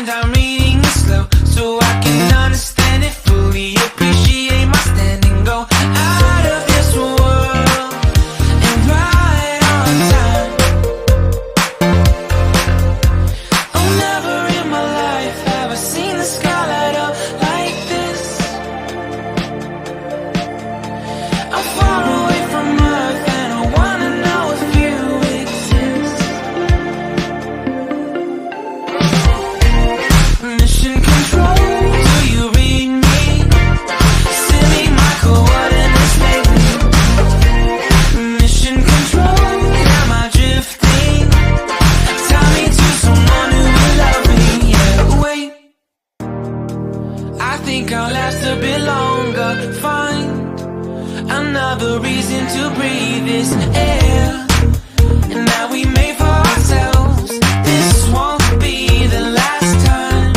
and I'm reading it slow so I can understand it fully. Appreciate my stand and go out of this world and right on time. Oh, never in my life have I seen the sky light up like this. I'm far away from Earth and I wanna know if you exist. Mission control, do you read me? Send me my coordinates lately. Mission control, am I drifting? Tie me to someone who will love me. Yeah, wait, I think I'll last a bit longer. Find another reason to breathe this air, and that we made for ourselves. This won't be the last time.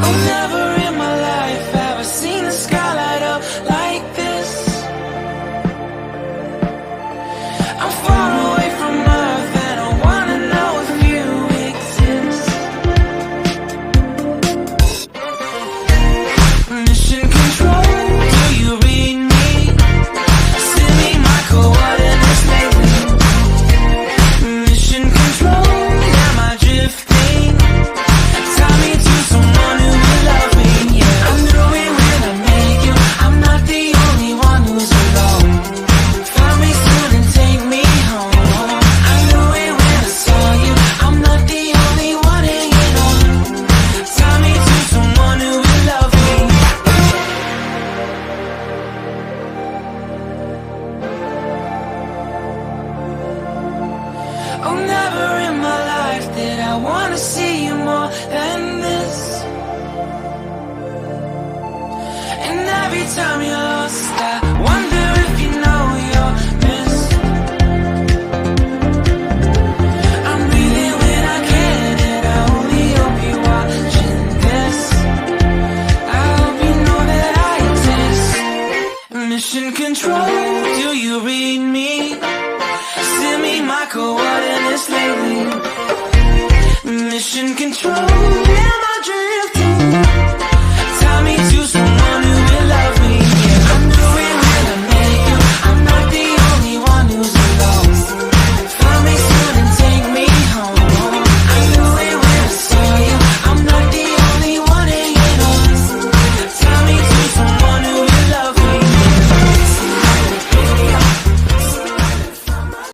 Oh, never in my life have I seen the sky light up like this. I'm far away from Earth and I wanna know if you exist. Mission control, do you read me? Send me my coordinates lately. Mission control, am I drifting? Tie me to someone who will love me. Yeah, I knew it when I met you. I'm not the only one who's alone. Find me soon and take me home. I knew it when I saw you. I'm not the only one hanging on. Tie me to someone who will love me. Oh, never in my life did I wanna see you more than this. And every time you're lost, I wonder if you know you're missed. I'm breathing when I can, and I only hope you're watching this. I hope you know that I exist. Mission control, do you read me? Send me my coordinates lately. Mission control.